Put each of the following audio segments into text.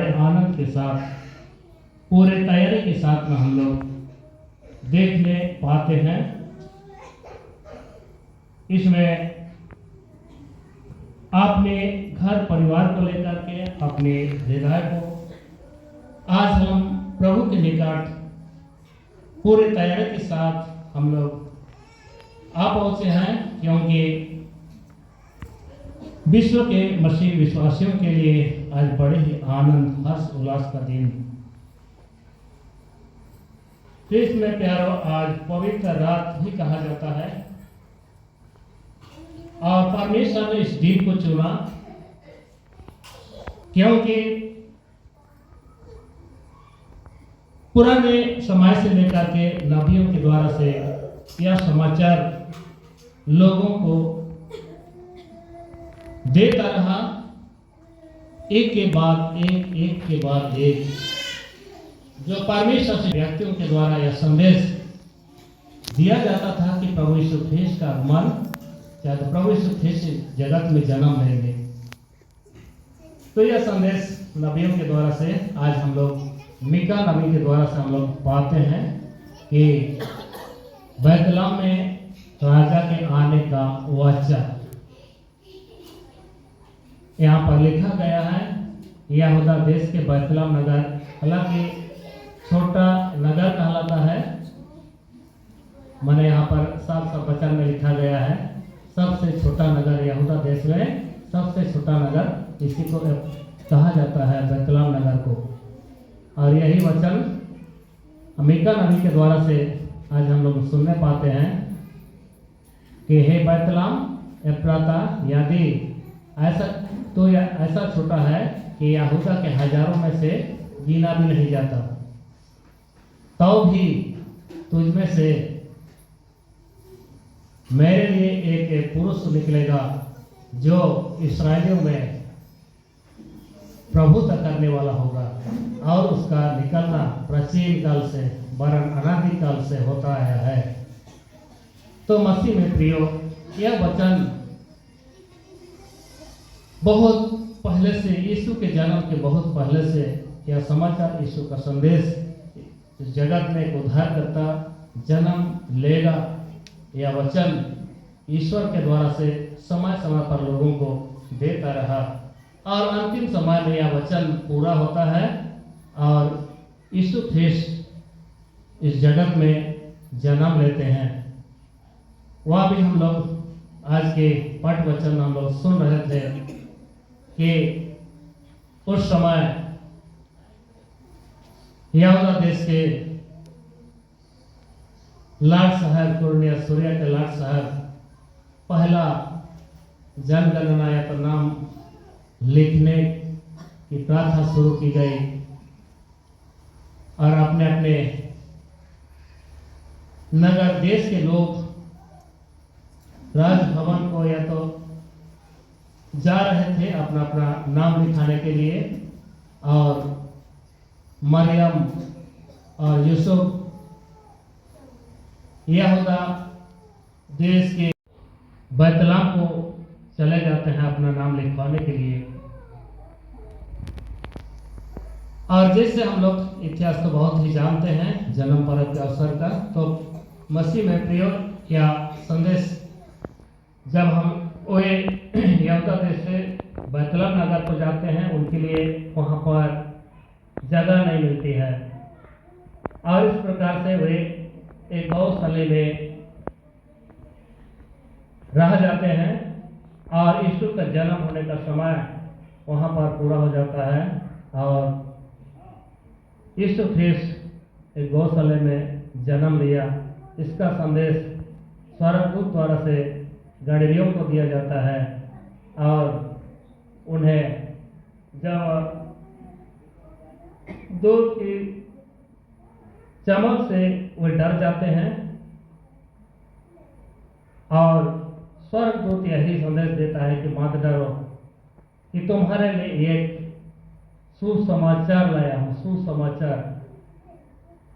आनंद के साथ, पूरे तैयारी के साथ में हम लोग देखने पाते हैं। इसमें अपने घर परिवार को लेकर के, अपने हृदय को आज हम प्रभु के निकट पूरे तैयारी के साथ हम लोग आ पहुंचे हैं, क्योंकि विश्व के मसीह विश्वासियों के लिए आज बड़े ही आनंद, हर्ष, उल्लास का दिन। ख्रीष्ट में प्यारो, आज पवित्र रात ही कहा जाता है और परमेश्वर ने इस दिन को चुना क्योंकि पुराने समय से लेकर के नबियों के द्वारा से यह समाचार लोगों को देता रहा, एक के बाद एक, एक के बाद एक, जो परमेश्वर से व्यक्तियों के द्वारा यह संदेश दिया जाता था कि प्रभु यीशु ख्रीष्ट का आगमन, चाहे प्रभु यीशु ख्रीष्ट जगत में जन्म लेंगे। तो यह संदेश नबियों के द्वारा से आज हम लोग मीका नबी के द्वारा से हम लोग पाते हैं कि बैतलहम में राजा के आने का वचन यहाँ पर लिखा गया है। यहूदा देश के बैतलहम नगर, हालांकि छोटा नगर कहलाता है, मैंने यहाँ पर साफ साफ वचन में लिखा गया है, सबसे छोटा नगर यहूदा देश में, सबसे छोटा नगर इसी को कहा जाता है, बैतलहम नगर को। और यही वचन मीका नबी के द्वारा से आज हम लोग सुनने पाते हैं कि हे बैतलहम एफ्राता, यदि ऐसा तो ऐसा छोटा है कि यहूदा के हजारों में से गिना भी नहीं जाता, तो भी तुझमें से मेरे लिए एक पुरुष निकलेगा जो इस्राएलियों में प्रभुत्व करने वाला होगा, और उसका निकलना प्राचीन काल से, वरन अनादि काल से होता आया है। तो मसीह में प्रियो, यह वचन बहुत पहले से, यीशु के जन्म के बहुत पहले से यह समाचार, यीशु का संदेश, इस जगत में एक उद्धारकर्ता जन्म लेगा, यह वचन ईश्वर के द्वारा से समय समय पर लोगों को देता रहा, और अंतिम समय में यह वचन पूरा होता है और यीशु ख्रीष्ट इस जगत में जन्म लेते हैं। वह भी हम लोग आज के पाठ वचन हम लोग सुन रहे थे कि उस समय यहूदा देश के लाट साहब, कुर्निया सूर्या के लाट साहब पहला जनगणना या तो नाम लिखने की प्रथा शुरू की गई, और अपने अपने नगर देश के लोग राजभवन को या तो जा रहे थे अपना अपना नाम लिखाने के लिए, और मरियम और यूसुफ यहूदा देश के बैतलहम को चले जाते हैं अपना नाम लिखवाने के लिए। और जैसे हम लोग इतिहास को बहुत ही जानते हैं जन्म पर्व के अवसर का, तो मसीह में प्रियो या संदेश जब हम वे यहूदा देश से बैतलहम नगर को जाते हैं, उनके लिए वहाँ पर जगह नहीं मिलती है, और इस प्रकार से वे एक गौशाला में रह जाते हैं, और यीशु का जन्म होने का समय वहाँ पर पूरा हो जाता है, और यीशु ख्रीष्ट एक गौशाला में जन्म लिया। इसका संदेश स्वर्गदूत द्वारा से गलीलियों को दिया जाता है, और उन्हें जब दूध की चमक से वे डर जाते हैं, और स्वर्गदूत यही संदेश देता है कि मत डरो, कि तुम्हारे लिए एक सुसमाचार लाया हूँ, सुसमाचार।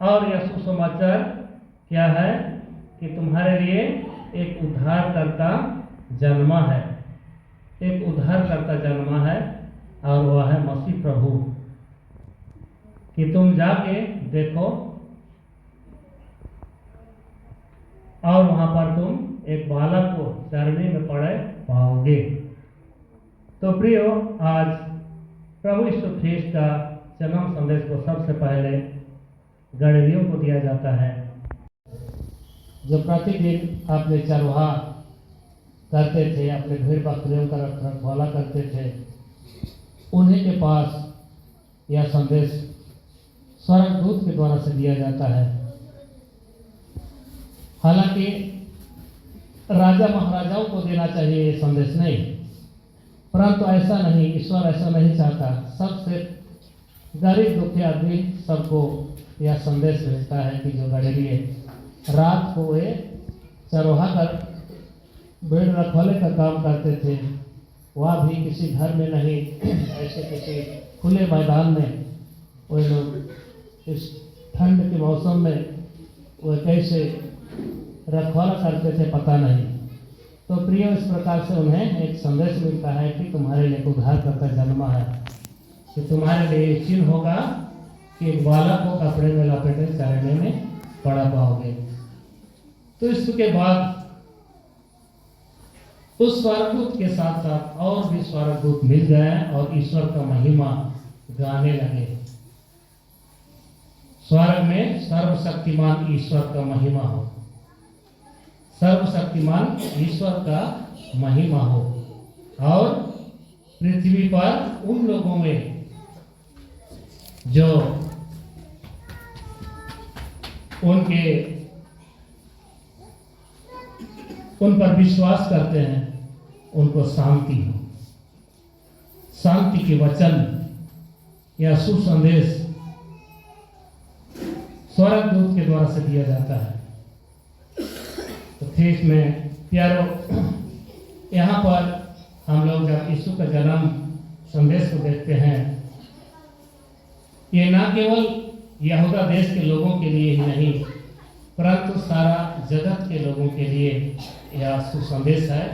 और यह सुसमाचार क्या है कि तुम्हारे लिए एक उद्धारकर्ता जन्मा है, एक उद्धारकर्ता जन्मा है, और वह है मसीह प्रभु। कि तुम जाके देखो और वहां पर तुम एक बालक को चरनी में पड़े पाओगे। तो प्रियो, आज प्रभु यीशु ख्रीस्त का जन्म संदेश को सबसे पहले गड़ेरियों को दिया जाता है। जो प्रतिदिन अपने चरवाहा करते थे, अपने भेड़ बकरियों का रखवाला करते थे, उन्हीं के पास यह संदेश स्वर्गदूत के द्वारा से दिया जाता है। हालांकि राजा महाराजाओं को देना चाहिए ये संदेश नहीं, परंतु ऐसा नहीं, ईश्वर ऐसा नहीं चाहता। सबसे गरीब दुखी आदमी सबको यह संदेश भेजता है कि जो गड़ेरिए रात को वे चरवाहा कर भेड़ रखवाले का काम करते थे, वह भी किसी घर में नहीं, ऐसे किसी खुले मैदान में वे लोग इस ठंड के मौसम में वे कैसे रखवाला करते थे पता नहीं। तो प्रिय, इस प्रकार से उन्हें एक संदेश मिलता है कि तुम्हारे लिए उद्धारकर्ता जन्मा है, कि तुम्हारे लिए चिन्ह होगा कि एक बालक को कपड़े में लपेटे चरने में पड़ा पाओगे। तो इसके बाद उस स्वर्गदूत के साथ साथ और भी स्वर्गदूत मिल गए और ईश्वर का महिमा गाने लगे। स्वर्ग में सर्वशक्तिमान ईश्वर का महिमा हो, सर्वशक्तिमान ईश्वर का महिमा हो, और पृथ्वी पर उन लोगों में जो उन पर विश्वास करते हैं उनको शांति हो। शांति के वचन या सुसंदेश स्वर्गदूत के द्वारा से दिया जाता है। तो ठीक में प्यारो, यहाँ पर हम लोग जब यीशु का जन्म संदेश को देखते हैं, ये ना केवल यहूदा देश के लोगों के लिए ही नहीं, परंतु सारा जगत के लोगों के लिए यह सुसंदेश है,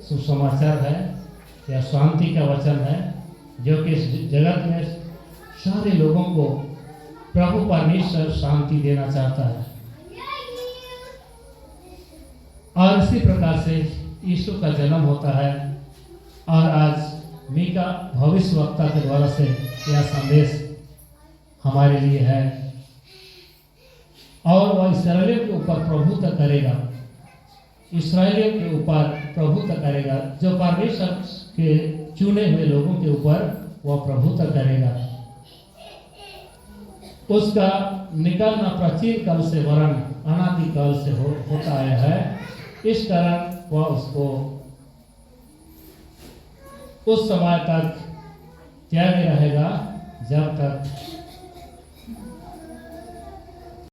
सुसमाचार है, यह शांति का वचन है, जो कि इस जगत में सारे लोगों को प्रभु परमेश्वर शांति देना चाहता है। और इसी प्रकार से यीशु का जन्म होता है, और आज मीका भविष्यवक्ता के द्वारा से यह संदेश हमारे लिए है, और वह इस्राएलियों के ऊपर प्रभुत्व करेगा, इस्राएलियों के ऊपर प्रभुत्व करेगा, जो परमेश्वर के चुने हुए लोगों के ऊपर वह प्रभुत्व करेगा। उसका निकलना प्राचीन काल से वरन अनादि काल से होता आया है। इस कारण वह उसको उस समय तक त्याग रहेगा जब तक